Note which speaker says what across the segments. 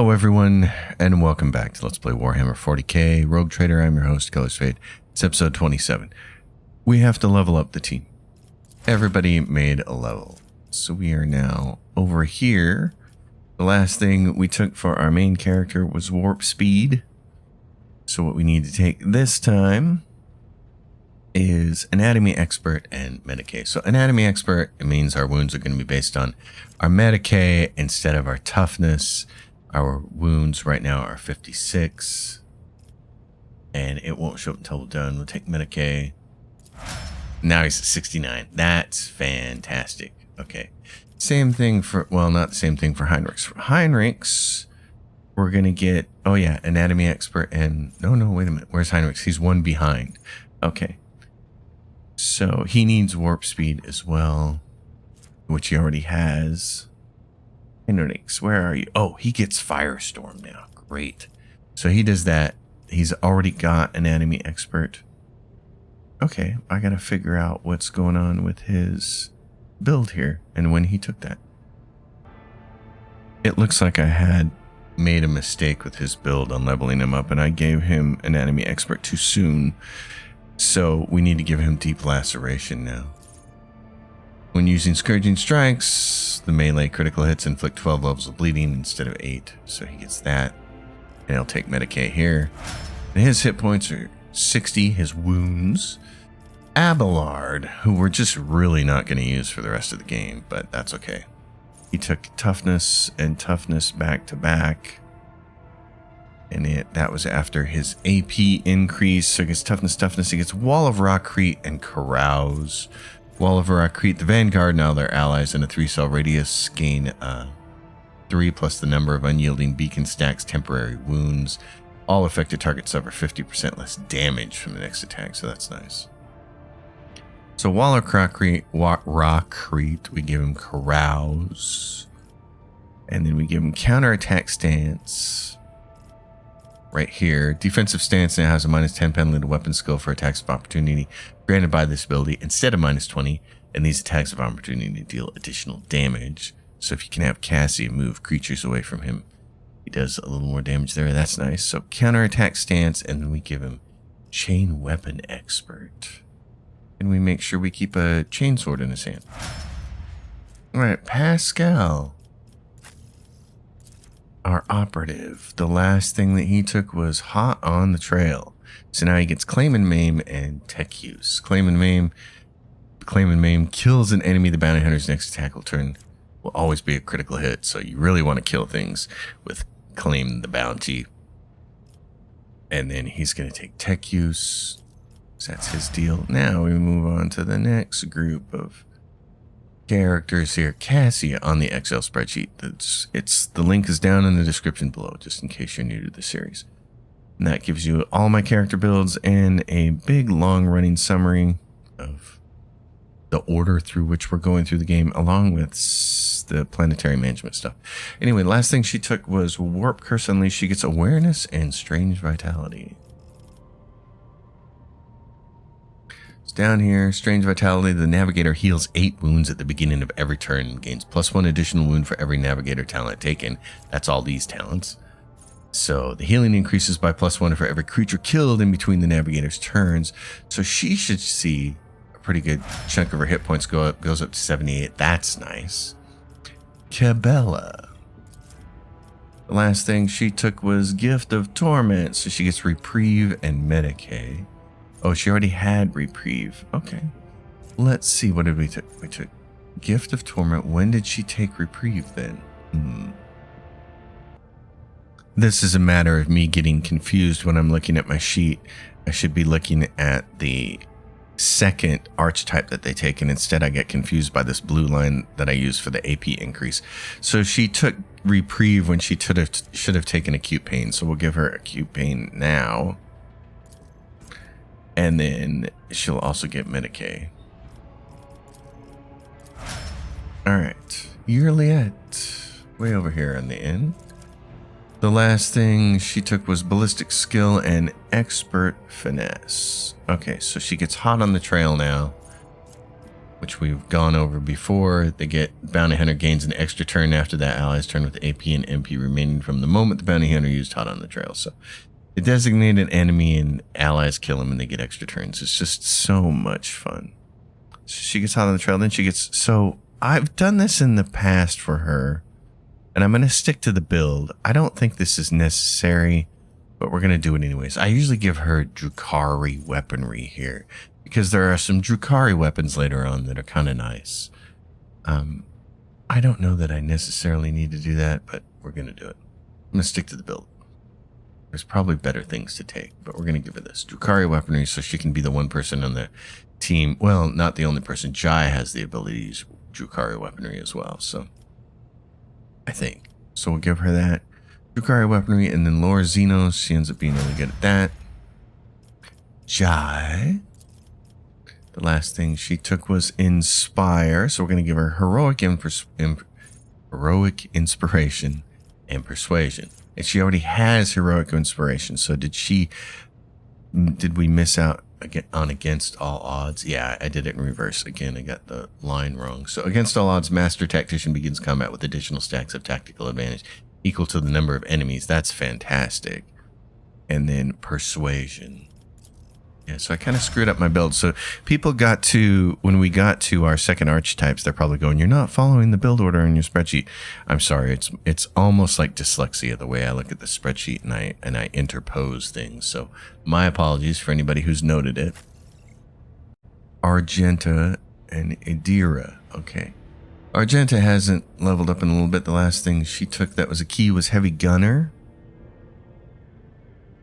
Speaker 1: Hello everyone, and welcome back to Let's Play Warhammer 40k Rogue Trader. I'm your host, Color's Fate. It's episode 27. We have to level up the team. Everybody made a level. So we are now over here. The last thing we took for our main character was warp speed. So what we need to take this time is anatomy expert and Medicae. So anatomy expert, it means our wounds are going to be based on our Medicae instead of our toughness. Our wounds right now are 56, and it won't show up until we're done. We'll take Medicae. Now he's at 69. That's fantastic. Okay. Same thing for, well, not the same thing for Heinrichs. For Heinrichs, we're going to get, oh yeah, anatomy expert and, no, wait a minute. Where's Heinrichs? He's one behind. Okay. So he needs warp speed as well, which he already has. Cranach, where are you? Oh, he gets Firestorm now. Great. So he does that. He's already got anatomy expert. Okay, I gotta figure out what's going on with his build here and when he took that. It looks like I had made a mistake with his build on leveling him up, and I gave him anatomy expert too soon. So we need to give him deep laceration now. When using Scourging Strikes, the melee critical hits inflict 12 levels of bleeding instead of 8. So he gets that. And he'll take Medicae here. And his hit points are 60, his wounds. Abelard, who we're just really not going to use for the rest of the game, but that's okay. He took toughness and toughness back to back. And that was after his AP increase. So he gets toughness. He gets Wall of Rockcrete and Carouse. Wall of Rockcrete, the Vanguard, now their allies in a 3-cell radius gain 3 plus the number of unyielding beacon stacks, temporary wounds. All affected targets suffer 50% less damage from the next attack, so that's nice. So Wall of Rockcrete, we give him Carouse. And then we give him counterattack stance. Right here, defensive stance now has a -10 penalty to weapon skill for attacks of opportunity granted by this ability instead of -20, and these attacks of opportunity deal additional damage. So if you can have Cassie move creatures away from him, he does a little more damage there. That's nice. So counterattack stance, and then we give him chain weapon expert, and we make sure we keep a chainsword in his hand. All right, Pascal. Our operative, the last thing that he took was hot on the trail. So now he gets claim and maim and tech use. Claim and maim kills an enemy. The bounty hunter's next attack will always be a critical hit. So you really want to kill things with claim the bounty. And then he's going to take tech use. So that's his deal. Now we move on to the next group of characters here. Cassie on the Excel spreadsheet. The link is down in the description below, just in case you're new to the series. And that gives you all my character builds and a big long running summary of the order through which we're going through the game, along with the planetary management stuff. Anyway, the last thing she took was Warp Curse Unleashed. She gets awareness and strange vitality. Down here, Strange Vitality, the Navigator heals 8 wounds at the beginning of every turn and gains +1 additional wound for every Navigator talent taken. That's all these talents. So the healing increases by +1 for every creature killed in between the Navigator's turns. So she should see a pretty good chunk of her hit points goes up to 78. That's nice. Cabela. The last thing she took was Gift of Torment. So she gets Reprieve and Medicae. Oh, she already had Reprieve. Okay. Let's see. What did we take? We took Gift of Torment. When did she take Reprieve then? This is a matter of me getting confused when I'm looking at my sheet. I should be looking at the second archetype that they take, and instead I get confused by this blue line that I use for the AP increase. So she took Reprieve when she should have taken Acute Pain. So we'll give her Acute Pain now. And then she'll also get Medicae. Alright. Juliet. Way over here on the end. The last thing she took was Ballistic Skill and Expert Finesse. Okay, so she gets hot on the trail now. which we've gone over before. They get bounty hunter gains an extra turn after that ally's turn with AP and MP remaining from the moment the bounty hunter used hot on the trail. So they designate an enemy and allies kill him and they get extra turns. It's just so much fun. So she gets hot on the trail, then she gets... So I've done this in the past for her, and I'm going to stick to the build. I don't think this is necessary, but we're going to do it anyways. I usually give her Drukhari weaponry here, because there are some Drukhari weapons later on that are kind of nice. I don't know that I necessarily need to do that, but we're going to do it. I'm going to stick to the build. There's probably better things to take, but we're going to give her this Drukhari weaponry so she can be the one person on the team. Well, not the only person. Jai has the ability to use Drukhari weaponry as well, so I think. So we'll give her that Drukhari weaponry, and then Laura Xenos, she ends up being really good at that. Jai, the last thing she took was Inspire, so we're going to give her Heroic Inspiration and Persuasion. And she already has Heroic Inspiration, so did we miss out on Against All Odds? Yeah, I did it in reverse. Again, I got the line wrong. So Against All Odds, Master Tactician begins combat with additional stacks of tactical advantage equal to the number of enemies. That's fantastic. And then Persuasion. Yeah, so I kind of screwed up my build. So people got to, when we got to our second archetypes, they're probably going, you're not following the build order in your spreadsheet. I'm sorry, it's almost like dyslexia, the way I look at the spreadsheet and I interpose things. So my apologies for anybody who's noted it. Argenta and Idira. Okay. Argenta hasn't leveled up in a little bit. The last thing she took that was a key was Heavy Gunner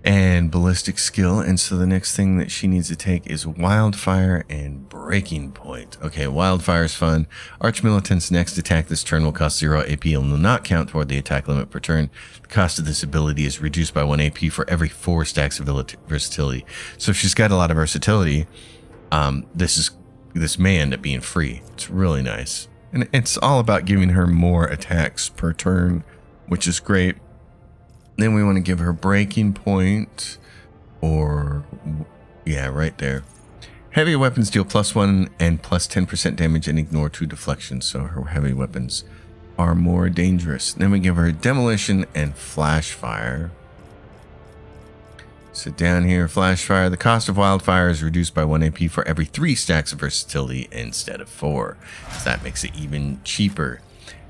Speaker 1: and Ballistic Skill, and so the next thing that she needs to take is Wildfire and Breaking Point. Okay, Wildfire is fun. Arch Militant's next attack this turn will cost 0 AP and will not count toward the attack limit per turn. The cost of this ability is reduced by 1 AP for every 4 stacks of versatility. So if she's got a lot of versatility, this may end up being free. It's really nice. And it's all about giving her more attacks per turn, which is great. Then we want to give her Breaking Point, or, yeah, right there. Heavy weapons deal +1 and +10% damage and ignore 2 deflections, so her heavy weapons are more dangerous. Then we give her Demolition and Flash Fire. So down here, Flash Fire. The cost of Wildfire is reduced by 1 AP for every 3 stacks of versatility instead of 4. So that makes it even cheaper.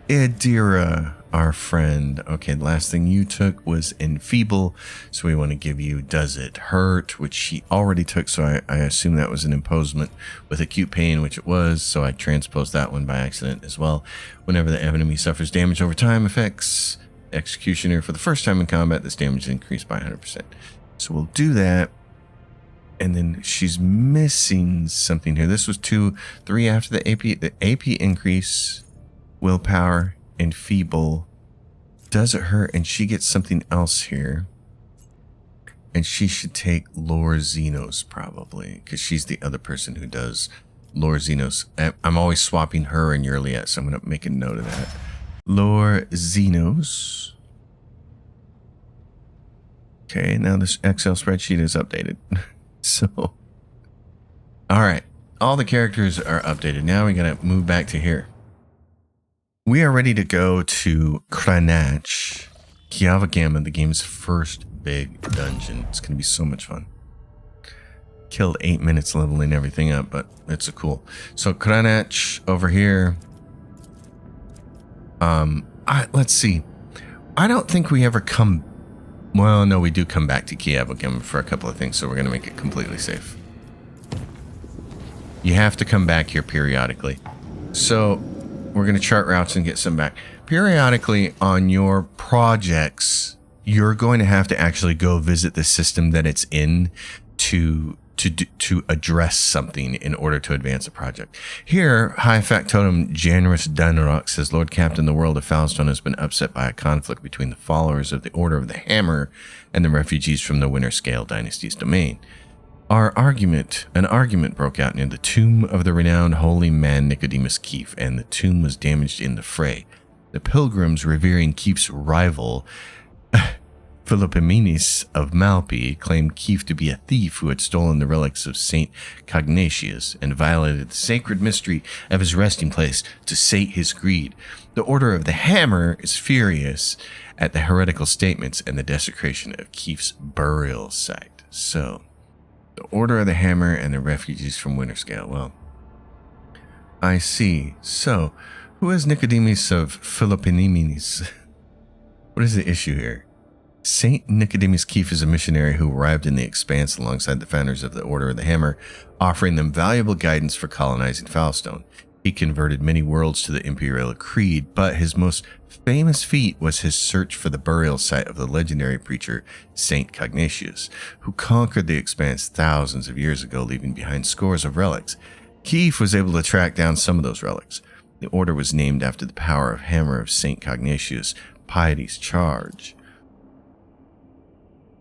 Speaker 1: Idira, our friend. Okay, the last thing you took was Enfeeble, so we want to give you Does It Hurt, which she already took, so I assume that was an imposement with Acute Pain, which it was, so I transposed that one by accident as well. Whenever the enemy suffers damage over time, affects Executioner for the first time in combat, this damage is increased by 100%. So we'll do that. And then she's missing something here. This was 2, 3 after the AP. The AP increase, Willpower, and Feeble. Does It Hurt? And she gets something else here. And she should take Lore Xenos probably, because she's the other person who does Lore Xenos. I'm always swapping her and Yurliet, so I'm going to make a note of that. Lore Xenos. Okay, now this Excel spreadsheet is updated. So, all right. All the characters are updated. Now we got to move back to here. We are ready to go to Cranach, Kiavagama, the game's first big dungeon. It's going to be so much fun. Killed 8 minutes leveling everything up, but it's a cool. So Cranach over here. Let's see. I don't think we ever come. Well, no, we do come back to Kiavagama for a couple of things, so we're going to make it completely safe. You have to come back here periodically. So we're going to chart routes and get some back. Periodically on your projects, you're going to have to actually go visit the system that it's in to address something in order to advance a project. Here, High Factotum Janrus Dunrock says, Lord Captain, the world of Foulstone has been upset by a conflict between the followers of the Order of the Hammer and the refugees from the Winter Scale Dynasty's domain. An argument broke out near the tomb of the renowned holy man Nicodemus Keefe, and the tomb was damaged in the fray. The pilgrims revering Keefe's rival Philopomenes of Malpi claimed Keith to be a thief who had stolen the relics of Saint Cognatius and violated the sacred mystery of his resting place to sate his greed. The Order of the Hammer is furious at the heretical statements and the desecration of Keith's burial site. So, the Order of the Hammer and the refugees from Winterscale. Well, I see. So, who is Nicodemus of Philopomenes? What is the issue here? Saint Nicodemus Keith is a missionary who arrived in the Expanse alongside the founders of the Order of the Hammer, offering them valuable guidance for colonizing Foulstone. He converted many worlds to the Imperial Creed, but his most famous feat was his search for the burial site of the legendary preacher Saint Cognatius, who conquered the Expanse thousands of years ago, leaving behind scores of relics. Keith was able to track down some of those relics. The order was named after the power of hammer of Saint Cognatius, piety's charge.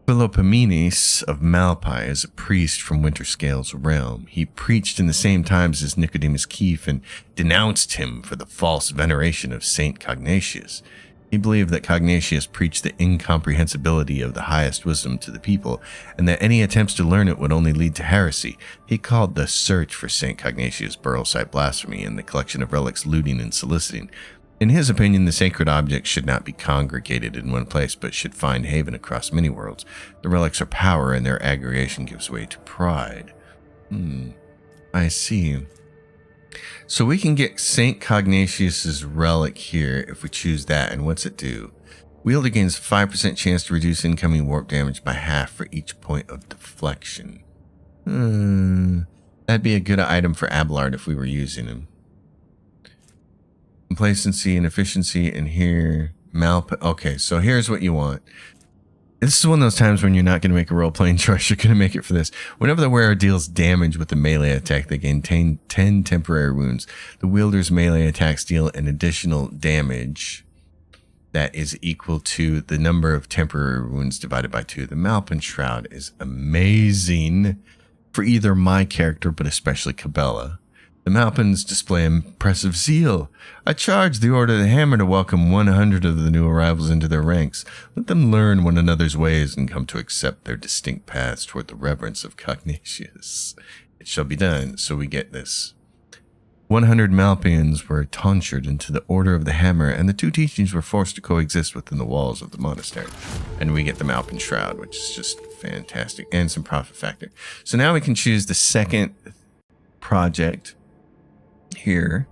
Speaker 1: Philopomenes of Malpi is a priest from Winterscale's realm. He preached in the same times as Nicodemus Keith and denounced him for the false veneration of Saint Cognatius. He believed that Cognatius preached the incomprehensibility of the highest wisdom to the people, and that any attempts to learn it would only lead to heresy. He called the search for Saint Cognatius' burial site blasphemy and the collection of relics looting and soliciting. In his opinion, the sacred objects should not be congregated in one place, but should find haven across many worlds. The relics are power, and their aggregation gives way to pride. I see. So we can get St. Cognatius' relic here if we choose that, and what's it do? Wielder gains 5% chance to reduce incoming warp damage by half for each point of deflection. That'd be a good item for Abelard if we were using him. Complacency and efficiency, and here, okay, so here's what you want. This is one of those times when you're not going to make a role-playing choice. You're going to make it for this. Whenever the wearer deals damage with a melee attack, they gain 10 temporary wounds. The wielder's melee attacks deal an additional damage that is equal to the number of temporary wounds divided by 2. The Malpin Shroud is amazing for either my character, but especially Cabela. The Malpins display impressive zeal. I charge the Order of the Hammer to welcome 100 of the new arrivals into their ranks. Let them learn one another's ways and come to accept their distinct paths toward the reverence of Cognatius. It shall be done, so we get this. 100 Malpians were tonsured into the Order of the Hammer, and the two teachings were forced to coexist within the walls of the monastery. And we get the Malpin Shroud, which is just fantastic, and some profit factor. So now we can choose the second project here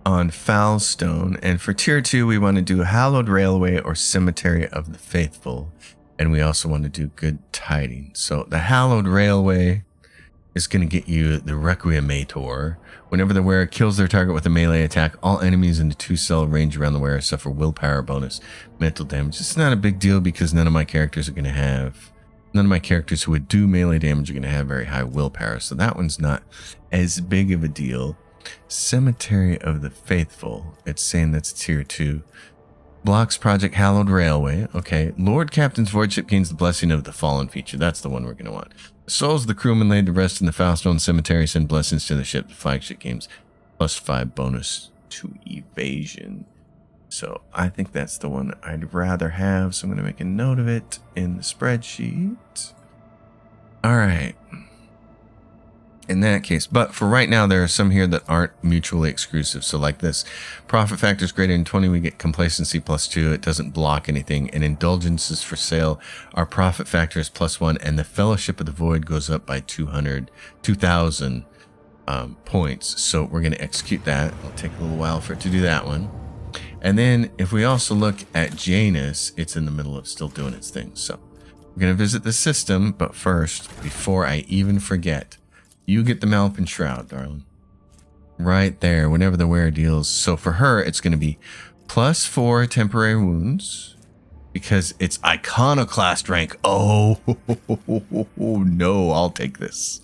Speaker 1: on Foulstone, and for tier 2 we want to do Hallowed Railway or Cemetery of the Faithful, and we also want to do Good Tidings. So the Hallowed Railway is going to get you the Requiemator. Whenever the wearer kills their target with a melee attack, all enemies in the 2-cell range around the wearer suffer willpower bonus mental damage. It's not a big deal because none of my characters who would do melee damage are going to have very high willpower, so that one's not as big of a deal. Cemetery of the Faithful, it's saying that's tier 2. Blocks Project Hallowed Railway. Okay, Lord Captain's Voidship gains the Blessing of the Fallen feature. That's the one we're going to want. The souls of the crewmen laid to rest in the Foulstone Cemetery send blessings to the ship. The flagship gains +5 bonus to evasion. So I think that's the one I'd rather have, so I'm going to make a note of it in the spreadsheet. All right. In that case, but for right now, there are some here that aren't mutually exclusive. So like this, profit factor is greater than 20, we get complacency +2. It doesn't block anything. And indulgences for sale, our profit factor is +1, and the Fellowship of the Void goes up by 2,000 points. So we're going to execute that. It'll take a little while for it to do that one. And then if we also look at Janus, it's in the middle of still doing its thing. So we're going to visit the system, but first, before I even forget, you get the Malpin Shroud, darling. Right there, whenever the wearer deals. So for her, it's going to be +4 temporary wounds because it's Iconoclast rank. Oh, no, I'll take this.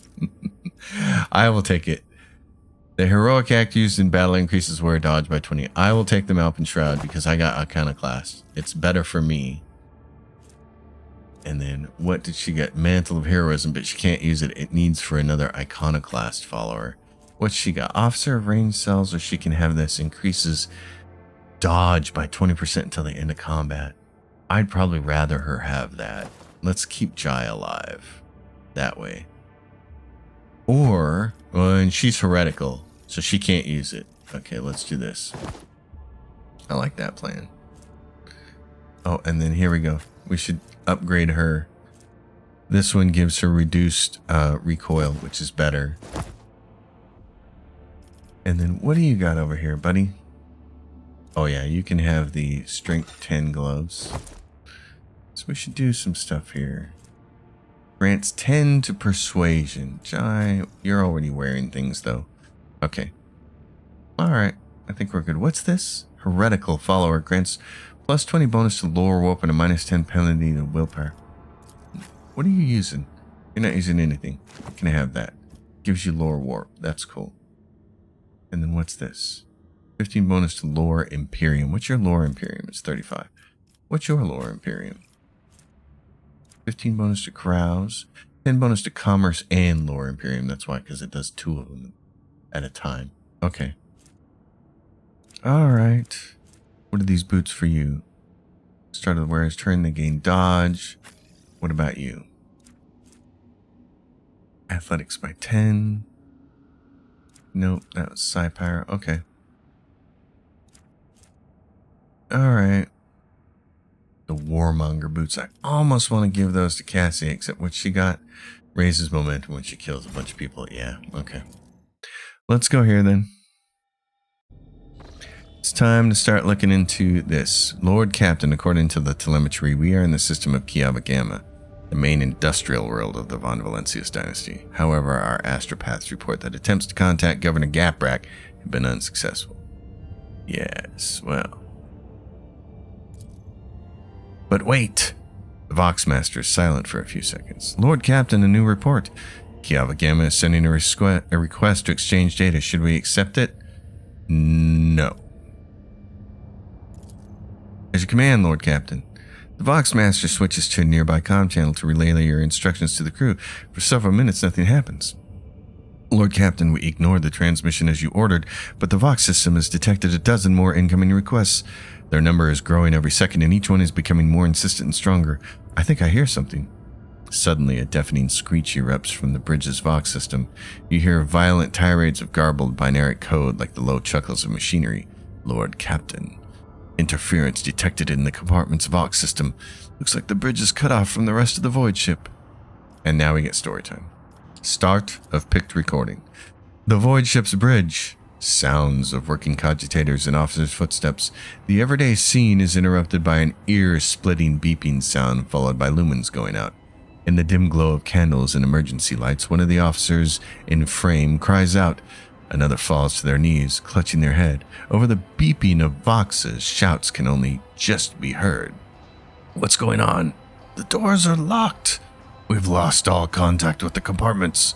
Speaker 1: I will take it. The heroic act used in battle increases wearer dodge by 20. I will take the Malpin Shroud because I got Iconoclast. It's better for me. And then, what did she get? Mantle of Heroism, but she can't use it. It needs for another Iconoclast follower. What's she got? Officer of Range Cells, or she can have this. Increases dodge by 20% until the end of combat. I'd probably rather her have that. Let's keep Jai alive. That way. Or, well, and she's heretical, so she can't use it. Okay, let's do this. I like that plan. Oh, and then here we go. We should upgrade her. This one gives her reduced recoil, which is better. And then what do you got over here, buddy? Oh yeah, you can have the strength 10 gloves. So we should do some stuff here. Grants 10 to persuasion. Jai, you're already wearing things though. Okay. Alright, I think we're good. What's this? Heretical follower grants plus 20 bonus to lore warp and a minus 10 penalty to willpower. What are you using? You're not using anything. Can I have that? Gives you lore warp. That's cool. And then what's this? 15 bonus to lore Imperium. What's your lore Imperium? It's 35. What's your lore Imperium? 15 bonus to carouse. 10 bonus to commerce and lore Imperium. That's why, because it does 2 of them at a time. Okay. Alright. What are these boots for you? Start of the wearer's turn, they gain dodge. What about you? Athletics by 10. Nope, that was Psy-Pyro. Okay. Alright. The Warmonger boots. I almost want to give those to Cassie, except what she got raises momentum when she kills a bunch of people. Yeah, okay. Let's go here then. It's time to start looking into this. Lord Captain, according to the telemetry, we are in the system of Kiava Gamma, the main industrial world of the Von Valencius dynasty. However, our astropaths report that attempts to contact Governor Gaprak have been unsuccessful. Yes, well. But wait! The Voxmaster is silent for a few seconds. Lord Captain, a new report. Kiava Gamma is sending a request to exchange data. Should we accept it? No. As you command, Lord Captain. The Voxmaster switches to a nearby comm channel to relay your instructions to the crew. For several minutes, nothing happens. Lord Captain, we ignored the transmission as you ordered, but the Vox system has detected a dozen more incoming requests. Their number is growing every second, and each one is becoming more insistent and stronger. I think I hear something. Suddenly, a deafening screech erupts from the bridge's Vox system. You hear violent tirades of garbled binary code like the low chuckles of machinery. Lord Captain. Interference detected in the compartment's Vox system. Looks like the bridge is cut off from the rest of the void ship. And now we get story time. Start of picked recording. The void ship's bridge. Sounds of working cogitators and officers' footsteps. The everyday scene is interrupted by an ear-splitting beeping sound followed by lumens going out. In the dim glow of candles and emergency lights, one of the officers in frame cries out. Another falls to their knees, clutching their head. Over the beeping of Voxes, shouts can only just be heard. What's going on? The doors are locked. We've lost all contact with the compartments.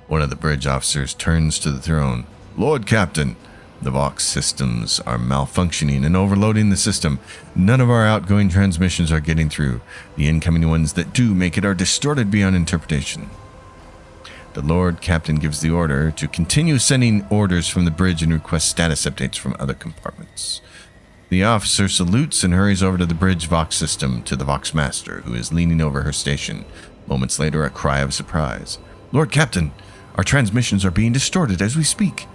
Speaker 1: One of the bridge officers turns to the throne. Lord Captain, the Vox systems are malfunctioning and overloading the system. None of our outgoing transmissions are getting through. The incoming ones that do make it are distorted beyond interpretation. The Lord Captain gives the order to continue sending orders from the bridge and request status updates from other compartments. The officer salutes and hurries over to the bridge Vox system to the Vox Master, who is leaning over her station. Moments later, a cry of surprise. Lord Captain, our transmissions are being distorted as we speak.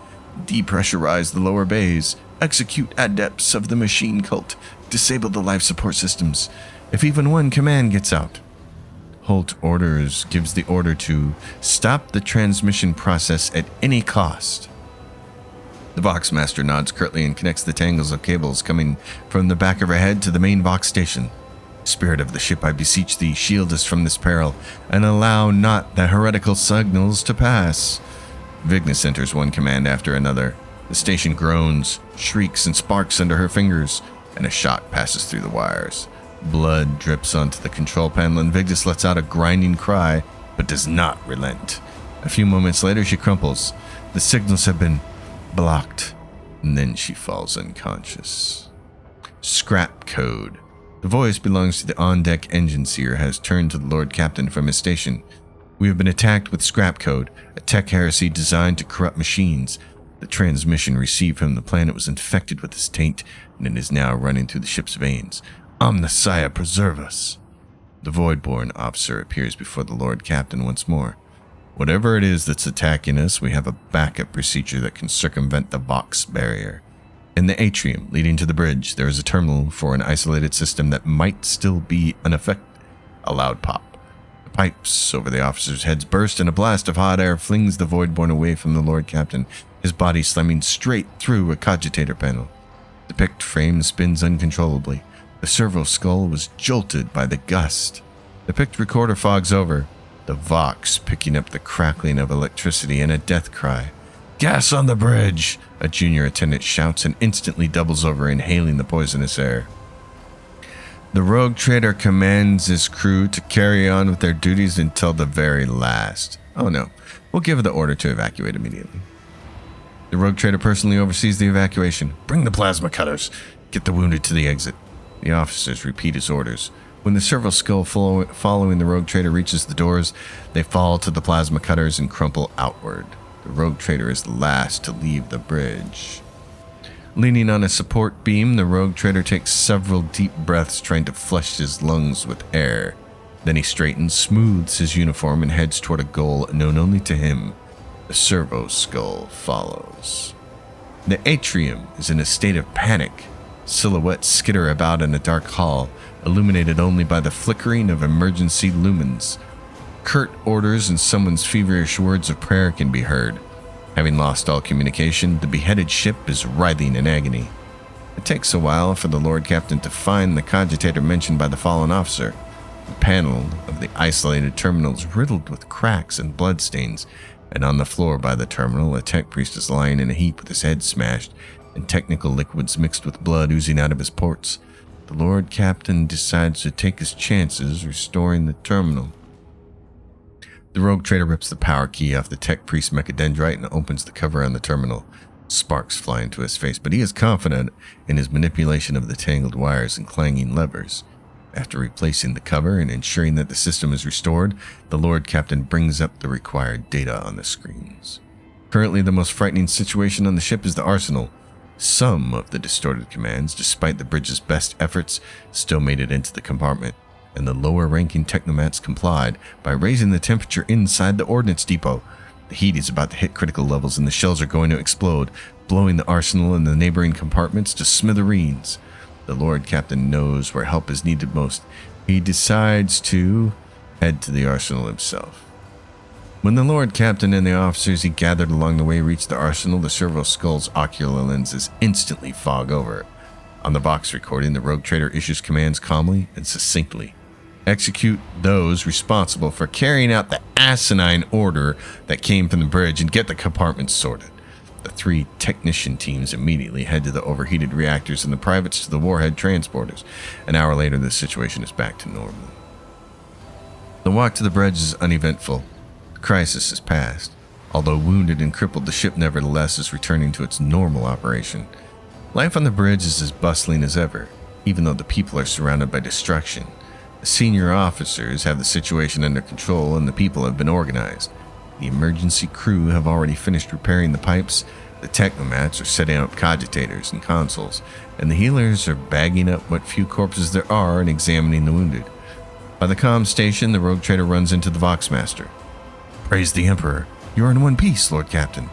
Speaker 1: Depressurize the lower bays. Execute adepts of the machine cult. Disable the life support systems. If even one command gets out. Holt orders gives the order to stop the transmission process at any cost. The Vox Master nods curtly and connects the tangles of cables coming from the back of her head to the main Vox station. Spirit of the ship, I beseech thee, shield us from this peril, and allow not the heretical signals to pass. Vignis enters one command after another. The station groans, shrieks, and sparks under her fingers, and a shock passes through the wires. Blood drips onto the control panel, and Vignis lets out a grinding cry, but does not relent. A few moments later, she crumples. The signals have been blocked, and then she falls unconscious. Scrap code. The voice belongs to the on-deck engine seer, has turned to the Lord Captain from his station. We have been attacked with scrap code, a tech heresy designed to corrupt machines. The transmission received from the planet was infected with this taint, and it is now running through the ship's veins. Omnissiah, preserve us. The Voidborn officer appears before the Lord Captain once more. Whatever it is that's attacking us, we have a backup procedure that can circumvent the Vox barrier. In the atrium leading to the bridge, there is a terminal for an isolated system that might still be unaffected. A loud pop. The pipes over the officers' heads burst, and a blast of hot air flings the Voidborn away from the Lord Captain, his body slamming straight through a cogitator panel. The picked frame spins uncontrollably. The servo skull was jolted by the gust. The picked recorder fogs over, the Vox picking up the crackling of electricity and a death cry. "Gas on the bridge!" a junior attendant shouts and instantly doubles over, inhaling the poisonous air. The rogue trader commands his crew to carry on with their duties until the very last. Oh no, we'll give the order to evacuate immediately. The rogue trader personally oversees the evacuation. "Bring the plasma cutters. Get the wounded to the exit." The officers repeat his orders. When the servo skull following the rogue trader reaches the doors, they fall to the plasma cutters and crumple outward. The rogue trader is the last to leave the bridge. Leaning on a support beam, the rogue trader takes several deep breaths, trying to flush his lungs with air. Then he straightens, smooths his uniform, and heads toward a goal known only to him. The servo skull follows. The atrium is in a state of panic. Silhouettes skitter about in a dark hall, illuminated only by the flickering of emergency lumens. Curt orders and someone's feverish words of prayer can be heard. Having lost all communication, the beheaded ship is writhing in agony. It takes a while for the Lord Captain to find the cogitator mentioned by the fallen officer. The panel of the isolated terminal is riddled with cracks and bloodstains, and on the floor by the terminal, a tech priest is lying in a heap with his head smashed and technical liquids mixed with blood oozing out of his ports. The Lord Captain decides to take his chances restoring the terminal. The rogue trader rips the power key off the tech priest mechadendrite and opens the cover on the terminal. Sparks fly into his face, but he is confident in his manipulation of the tangled wires and clanging levers. After replacing the cover and ensuring that the system is restored, the Lord Captain brings up the required data on the screens. Currently, the most frightening situation on the ship is the arsenal. Some of the distorted commands, despite the bridge's best efforts, still made it into the compartment, and the lower-ranking technomats complied by raising the temperature inside the ordnance depot. The heat is about to hit critical levels, and the shells are going to explode, blowing the arsenal and the neighboring compartments to smithereens. The Lord Captain knows where help is needed most. He decides to head to the arsenal himself. When the Lord Captain and the officers he gathered along the way reach the arsenal, the servo skull's ocular lenses instantly fog over. On the Vox recording, the rogue trader issues commands calmly and succinctly. Execute those responsible for carrying out the asinine order that came from the bridge and get the compartments sorted. The 3 technician teams immediately head to the overheated reactors and the privates to the warhead transporters. An hour later, the situation is back to normal. The walk to the bridge is uneventful. The crisis is past. Although wounded and crippled, the ship nevertheless is returning to its normal operation. Life on the bridge is as bustling as ever, even though the people are surrounded by destruction. The senior officers have the situation under control and the people have been organized. The emergency crew have already finished repairing the pipes, the technomats are setting up cogitators and consoles, and the healers are bagging up what few corpses there are and examining the wounded. By the comm station, the rogue trader runs into the Voxmaster. "Praise the Emperor. You are in one piece, Lord Captain.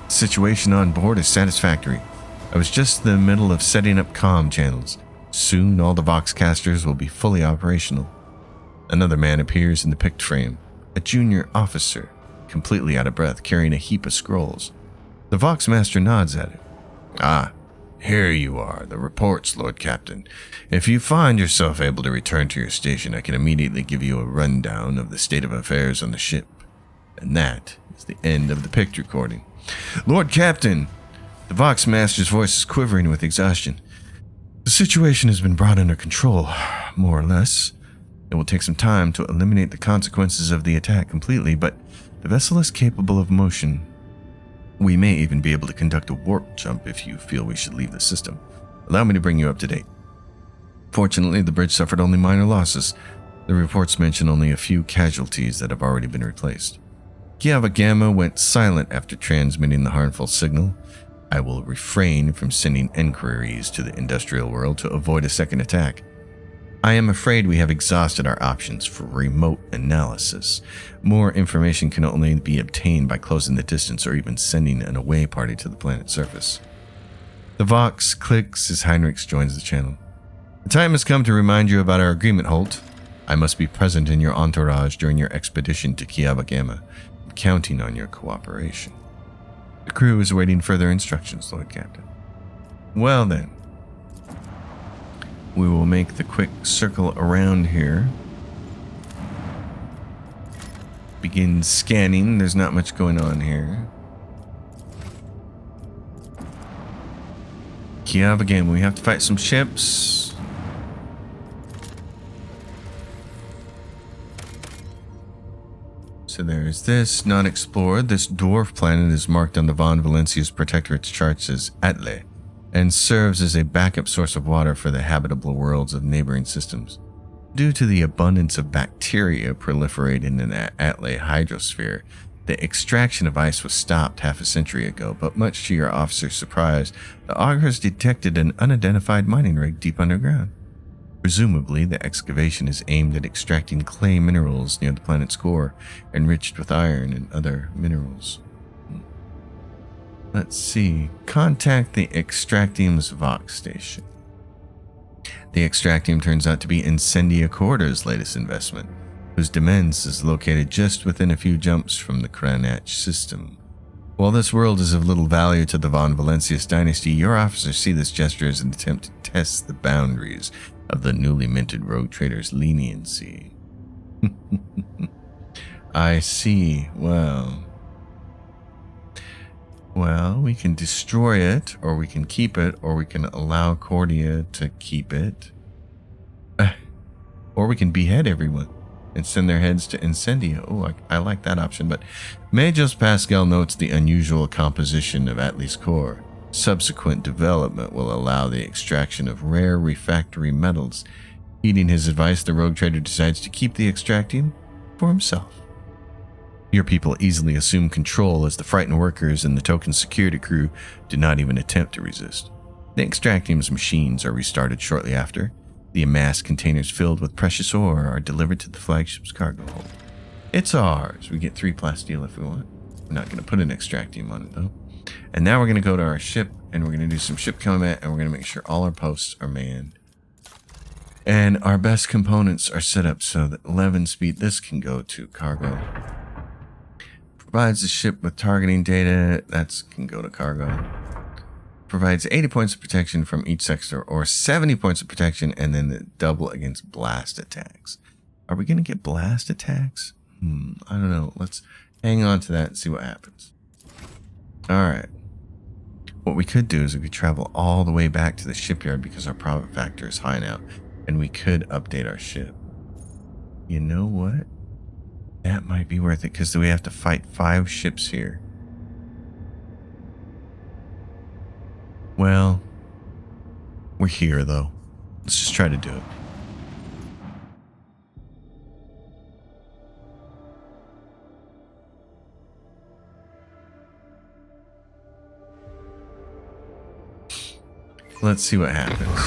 Speaker 1: The situation on board is satisfactory. I was just in the middle of setting up comm channels. Soon all the Voxcasters will be fully operational." Another man appears in the picked frame, a junior officer, completely out of breath, carrying a heap of scrolls. The Voxmaster nods at him. "Ah, here you are, the reports, Lord Captain. If you find yourself able to return to your station, I can immediately give you a rundown of the state of affairs on the ship." And that is the end of the picked recording. "Lord Captain!" The Voxmaster's voice is quivering with exhaustion. "The situation has been brought under control, more or less. It will take some time to eliminate the consequences of the attack completely, but the vessel is capable of motion. We may even be able to conduct a warp jump if you feel we should leave the system. Allow me to bring you up to date." Fortunately, the bridge suffered only minor losses. The reports mention only a few casualties that have already been replaced. Giava Gamma went silent after transmitting the harmful signal. I will refrain from sending enquiries to the industrial world to avoid a second attack. I am afraid we have exhausted our options for remote analysis. More information can only be obtained by closing the distance or even sending an away party to the planet's surface. The Vox clicks as Heinrich joins the channel. The time has come to remind you about our agreement, Holt. I must be present in your entourage during your expedition to Kiava Gamma. I'm counting on your cooperation. The crew is awaiting further instructions, Lord Captain. Well then. We will make the quick circle around here. Begin scanning. There's not much going on here. Kiava Gamma, we have to fight some ships. So there's this, not explored. This dwarf planet is marked on the Von Valencia's Protectorate's charts as Atle, and serves as a backup source of water for the habitable worlds of neighboring systems. Due to the abundance of bacteria proliferating in the Atle hydrosphere, the extraction of ice was stopped half a century ago, but much to your officer's surprise, the augurs detected an unidentified mining rig deep underground. Presumably, the excavation is aimed at extracting clay minerals near the planet's core, enriched with iron and other minerals. Let's see. Contact the Extractium's Vox station. The Extractium turns out to be Incendia Corda's latest investment, whose demesne is located just within a few jumps from the Cranach system. While this world is of little value to the Von Valencius dynasty, your officers see this gesture as an attempt to test the boundaries of the newly minted rogue trader's leniency. I see. Well, we can destroy it, or we can keep it, or we can allow Cordia to keep it. Or we can behead everyone and send their heads to Incendia. Oh, I like that option, but Majos Pascal notes the unusual composition of Atle's core. Subsequent development will allow the extraction of rare refractory metals. Heeding his advice, the rogue trader decides to keep the Extractium for himself. Your people easily assume control as the frightened workers and the token security crew do not even attempt to resist. The Extractium's machines are restarted shortly after. The amassed containers filled with precious ore are delivered to the flagship's cargo hold. It's ours. We get 3 plasteel if we want. We're not going to put an Extractium on it though. And now we're going to go to our ship and we're going to do some ship combat and we're going to make sure all our posts are manned. And our best components are set up so that 11 speed, this can go to cargo. Provides the ship with targeting data, that can go to cargo. Provides 80 points of protection from each sector or 70 points of protection and then the double against blast attacks. Are we going to get blast attacks? I don't know. Let's hang on to that and see what happens. Alright. What we could do is we could travel all the way back to the shipyard because our profit factor is high now. And we could update our ship. You know what? That might be worth it because we have to fight 5 ships here. Well, we're here though. Let's just try to do it. Let's see what happens.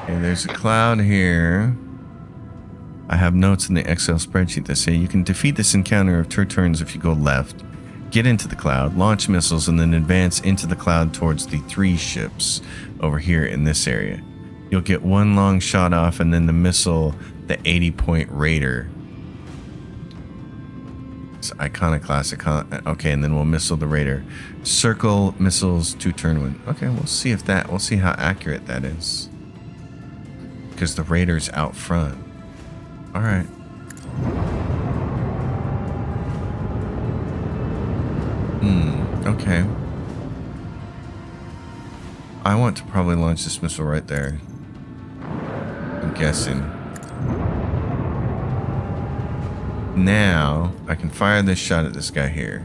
Speaker 1: Okay, there's a cloud here. I have notes in the Excel spreadsheet that say you can defeat this encounter of 2 turns if you go left, get into the cloud, launch missiles, and then advance into the cloud towards the 3 ships over here in this area. You'll get 1 long shot off and then the missile, the 80-point Raider. It's iconoclastic, huh? Okay, and then we'll missile the Raider. Circle missiles 2 turn 1. Okay, we'll see how accurate that is. Because the Raider's out front. Alright. Okay. I want to probably launch this missile right there. I'm guessing. Now, I can fire this shot at this guy here.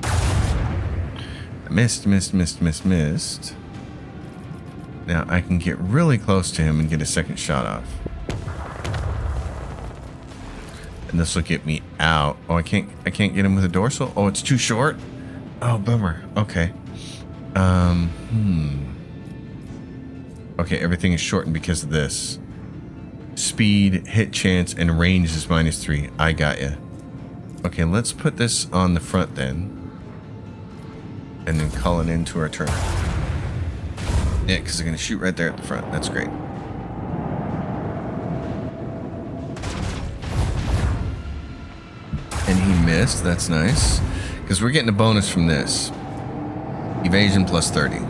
Speaker 1: I missed. Now, I can get really close to him and get a second shot off. And this will get me out. Oh, I can't get him with a dorsal? Oh, it's too short? Oh, bummer. Okay. Okay, everything is shortened because of this. Speed, hit chance, and range is -3. I got ya. Okay, let's put this on the front then. And then call it into our turn. Yeah, because they're going to shoot right there at the front. That's great. And he missed. That's nice. Because we're getting a bonus from this. Evasion plus 30.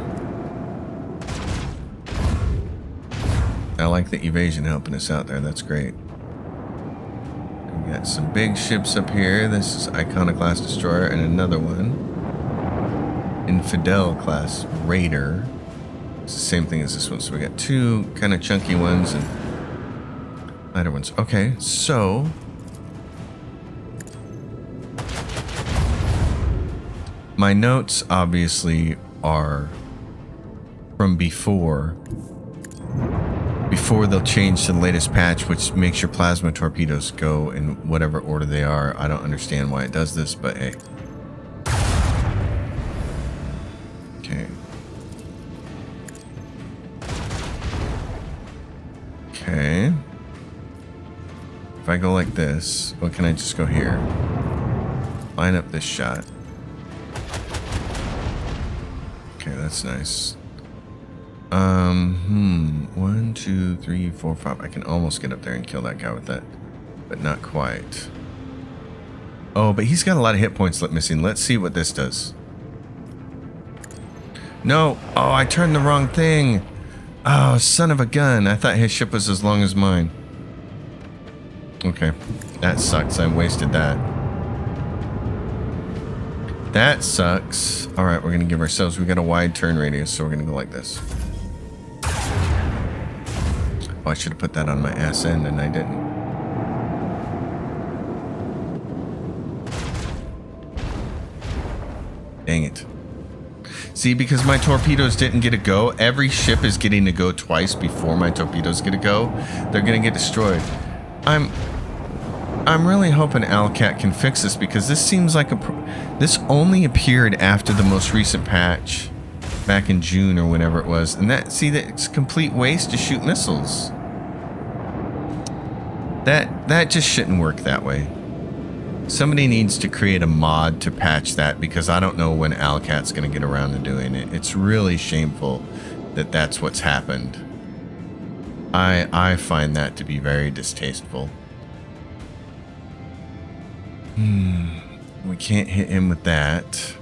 Speaker 1: I like the evasion helping us out there. That's great. We got some big ships up here. This is Iconoclast Destroyer and another one. Infidel class Raider. It's the same thing as this one. So we got two kind of chunky ones and lighter ones. Okay, so my notes obviously are from before they'll change to the latest patch, which makes your plasma torpedoes go in whatever order they are. I don't understand why it does this, but hey. Okay. Okay. If I go like this, what can I just go here? Line up this shot. Okay, that's nice. 1, 2, 3, 4, 5. I can almost get up there and kill that guy with that, but not quite. Oh, but he's got a lot of hit points missing. Let's see what this does. No. Oh, I turned the wrong thing. Oh, son of a gun. I thought his ship was as long as mine. Okay. That sucks. I wasted that. That sucks. Alright, we're going to give ourselves... We got a wide turn radius, so we're going to go like this. Oh, I should have put that on my ass end, and I didn't. Dang it. See, because my torpedoes didn't get a go, every ship is getting to go twice before my torpedoes get a go. They're going to get destroyed. I'm really hoping Alcat can fix this, because this seems like this only appeared after the most recent patch back in June or whenever it was. And it's a complete waste to shoot missiles. That just shouldn't work that way. Somebody needs to create a mod to patch that, because I don't know when Alcat's going to get around to doing it. It's really shameful that that's what's happened. I find that to be very distasteful. We can't hit him with that.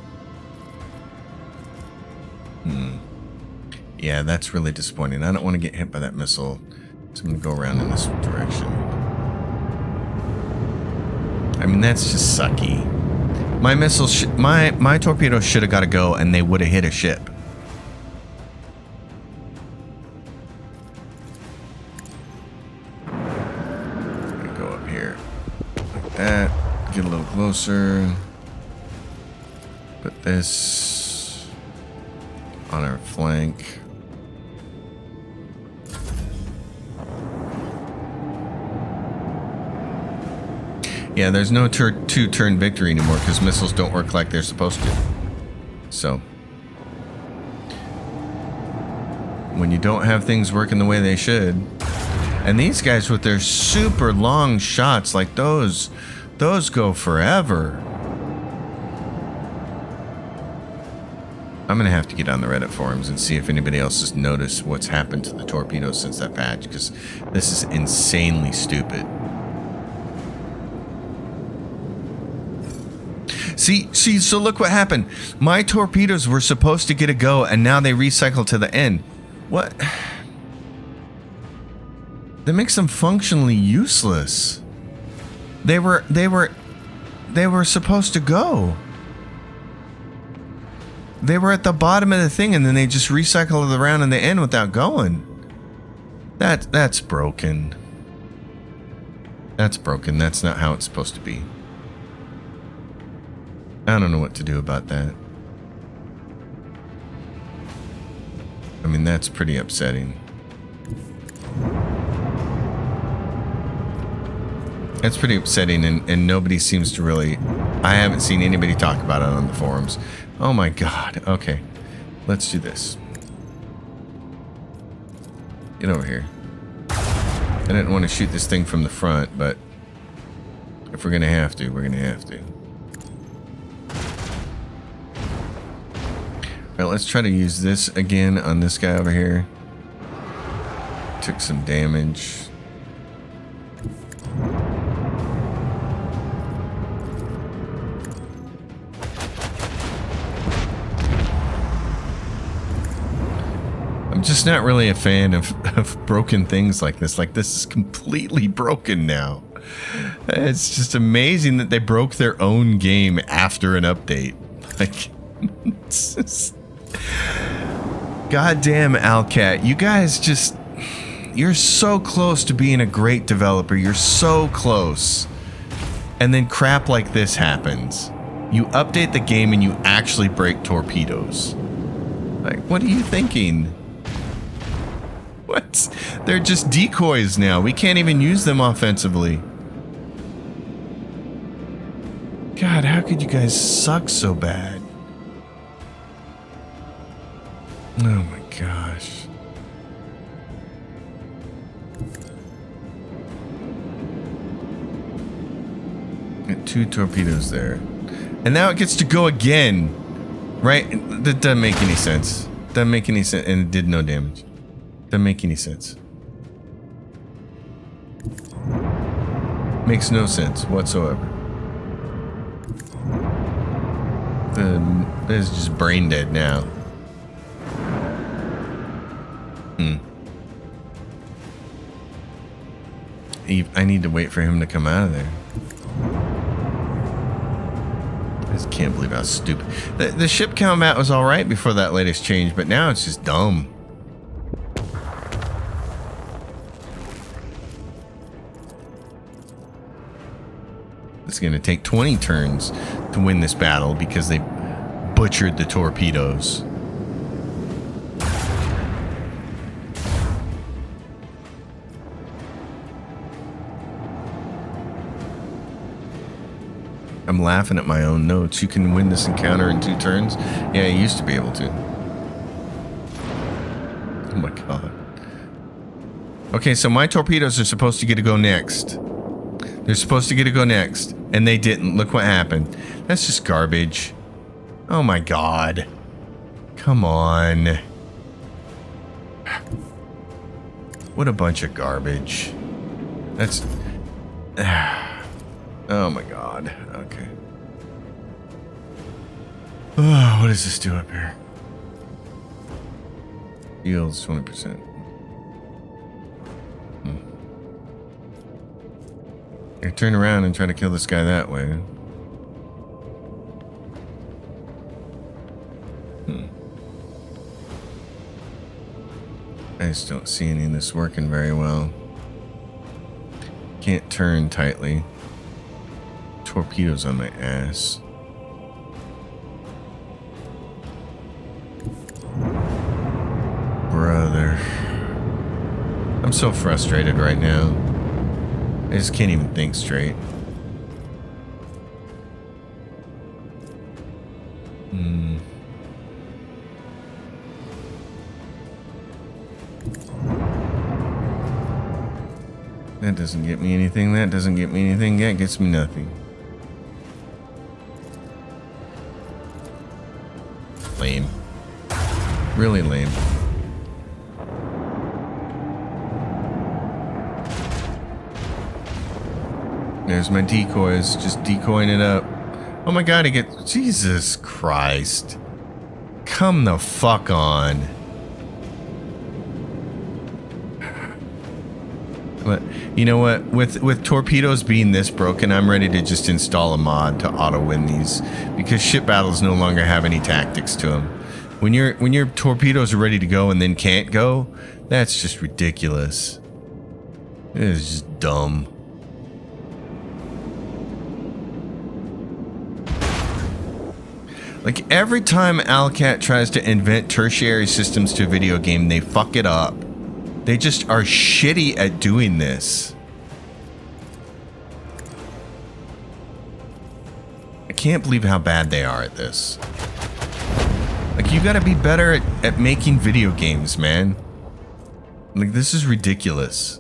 Speaker 1: Yeah, that's really disappointing. I don't want to get hit by that missile, so I'm going to go around in this direction. I mean, that's just sucky. My missiles, my torpedoes should have got to go, and they would have hit a ship. I'm gonna go up here like that. Get a little closer. Put this on our flank. Yeah, there's no two-turn victory anymore because missiles don't work like they're supposed to. So, when you don't have things working the way they should, and these guys with their super long shots like those go forever. I'm gonna have to get on the Reddit forums and see if anybody else has noticed what's happened to the torpedoes since that patch, because this is insanely stupid. See, so look what happened. My torpedoes were supposed to get a go, and now they recycle to the end. What? That makes them functionally useless. They were supposed to go. They were at the bottom of the thing, and then they just recycle around in the end without going. That's broken. That's broken. That's not how it's supposed to be. I don't know what to do about that. I mean, that's pretty upsetting. That's pretty upsetting, and nobody seems to really... I haven't seen anybody talk about it on the forums. Oh my god. Okay. Let's do this. Get over here. I didn't want to shoot this thing from the front, but if we're gonna have to, we're gonna have to. Alright, let's try to use this again on this guy over here. Took some damage. I'm just not really a fan of broken things like this. Like, this is completely broken now. It's just amazing that they broke their own game after an update. Like, it's just... Goddamn, Alcat. You guys just... You're so close to being a great developer. You're so close. And then crap like this happens. You update the game and you actually break torpedoes. Like, what are you thinking? What? They're just decoys now. We can't even use them offensively. God, how could you guys suck so bad? Oh my gosh. Got 2 torpedoes there. And now it gets to go again. Right? That doesn't make any sense. Doesn't make any sense. And it did no damage. Doesn't make any sense. Makes no sense whatsoever. This is just brain dead now. I need to wait for him to come out of there. I just can't believe how stupid. The ship combat was alright before that latest change, but now it's just dumb. It's going to take 20 turns to win this battle because they butchered the torpedoes. I'm laughing at my own notes. You can win this encounter in 2 turns? Yeah, you used to be able to. Oh my god. Okay, so my torpedoes are supposed to get to go next. They're supposed to get to go next. And they didn't. Look what happened. That's just garbage. Oh my god. Come on. What a bunch of garbage. That's... Oh my god. Okay. Oh, what does this do up here? Yields 20%. I turn around and try to kill this guy that way. I just don't see any of this working very well. Can't turn tightly. Torpedoes on my ass. Brother. I'm so frustrated right now. I just can't even think straight. That doesn't get me anything. That doesn't get me anything. That gets me nothing. Lame. Really lame. There's my decoys, just decoying it up. Oh my god, I get... Jesus Christ. Come the fuck on. But you know what? With torpedoes being this broken, I'm ready to just install a mod to auto-win these. Because ship battles no longer have any tactics to them. When your torpedoes are ready to go and then can't go, that's just ridiculous. It is just dumb. Like, every time Alcat tries to invent tertiary systems to a video game, they fuck it up. They just are shitty at doing this. I can't believe how bad they are at this. Like, you gotta be better at making video games, man. Like, this is ridiculous.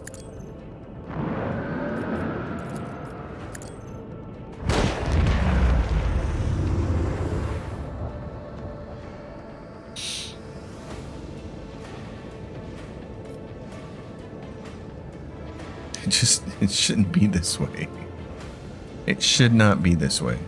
Speaker 1: It shouldn't be this way. It should not be this way.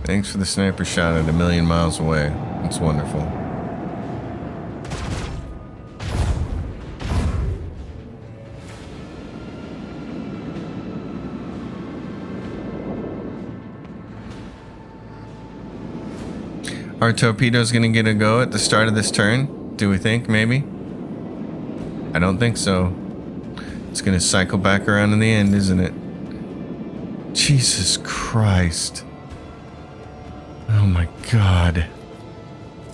Speaker 1: Thanks for the sniper shot at 1,000,000 miles away. That's wonderful. Are torpedoes going to get a go at the start of this turn? Do we think, maybe? I don't think so. It's going to cycle back around in the end, isn't it? Jesus Christ. Oh my God.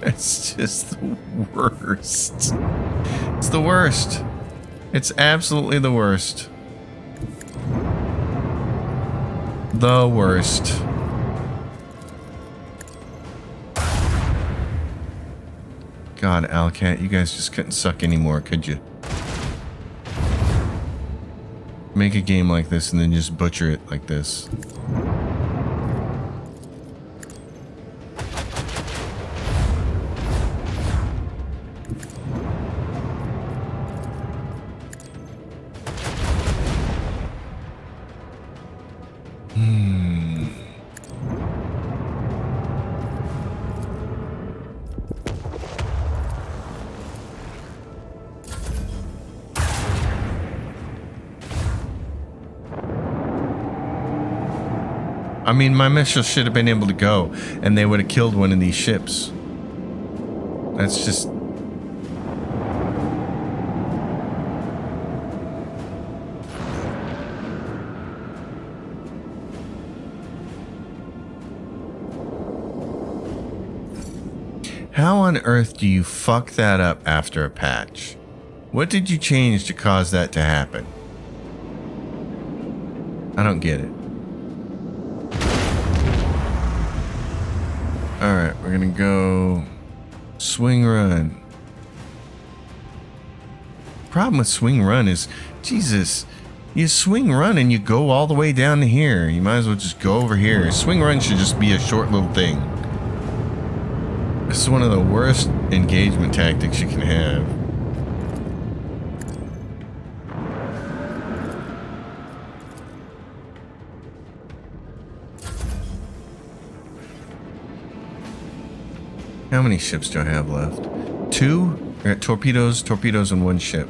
Speaker 1: It's just the worst. It's the worst. It's absolutely the worst. The worst. God, Alcat, you guys just couldn't suck anymore, could you? Make a game like this and then just butcher it like this. I mean, my missile should have been able to go, and they would have killed one of these ships. That's just... How on earth do you fuck that up after a patch? What did you change to cause that to happen? I don't get it. Alright, we're gonna go swing run. Problem with swing run is, Jesus, you swing run and you go all the way down to here. You might as well just go over here. Swing run should just be a short little thing. This is one of the worst engagement tactics you can have. How many ships do I have left? 2? I got torpedoes, and 1 ship.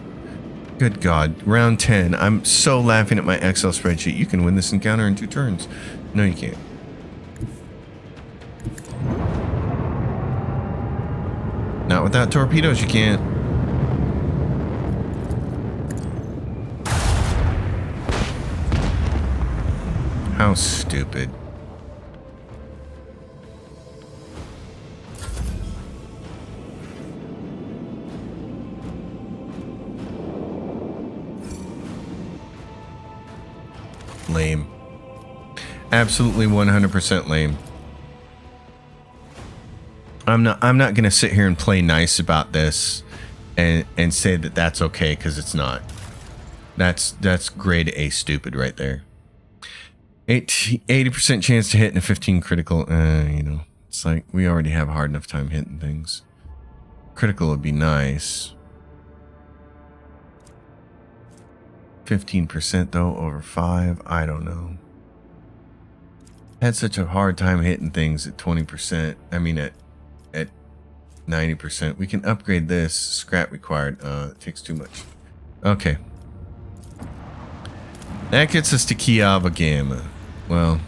Speaker 1: Good God. Round 10. I'm so laughing at my Excel spreadsheet. You can win this encounter in 2 turns. No, you can't. Not without torpedoes, you can't. How stupid. Lame. Absolutely 100% lame. I'm not going to sit here and play nice about this and say that that's okay, because it's not. That's grade A stupid right there. 80% chance to hit and a 15 critical. You know, it's like we already have a hard enough time hitting things. Critical would be nice. 15% though over 5. I don't know. Had such a hard time hitting things at 20%. I mean at 90%. We can upgrade this. Scrap required. It takes too much. Okay. That gets us to Kiava Gamma. Well.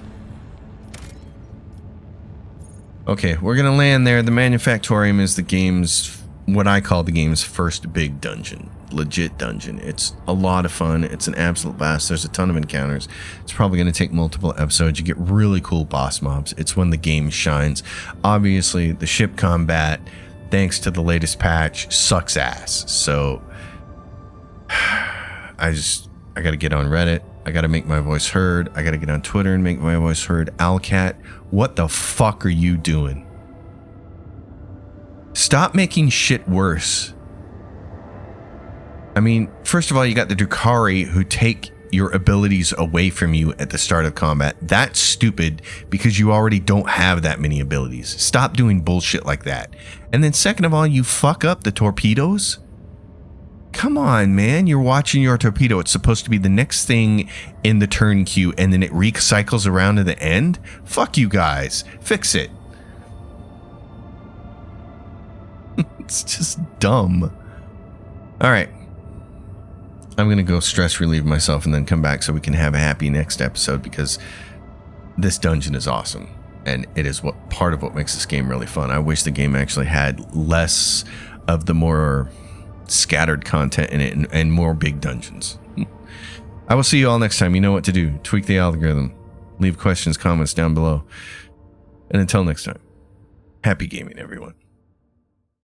Speaker 1: Okay, we're gonna land there. The Manufactorium is the game's, what I call the game's first big dungeon. Legit dungeon. It's a lot of fun. It's an absolute blast. There's a ton of encounters. It's probably going to take multiple episodes. You get really cool boss mobs. It's when the game shines. Obviously, the ship combat thanks to the latest patch, sucks ass. So I got to get on Reddit. I got to make my voice heard. I got to get on Twitter and make my voice heard. Alcat, what the fuck are you doing? Stop making shit worse. I mean, first of all, you got the Drukhari who take your abilities away from you at the start of combat. That's stupid because you already don't have that many abilities. Stop doing bullshit like that. And then second of all, you fuck up the torpedoes. Come on, man. You're watching your torpedo. It's supposed to be the next thing in the turn queue and then it recycles around to the end. Fuck you guys. Fix it. It's just dumb. All right. I'm going to go stress relieve myself and then come back so we can have a happy next episode because this dungeon is awesome. And it is part of what makes this game really fun. I wish the game actually had less of the more scattered content in it and more big dungeons. I will see you all next time. You know what to do. Tweak the algorithm. Leave questions, comments down below. And until next time, happy gaming, everyone.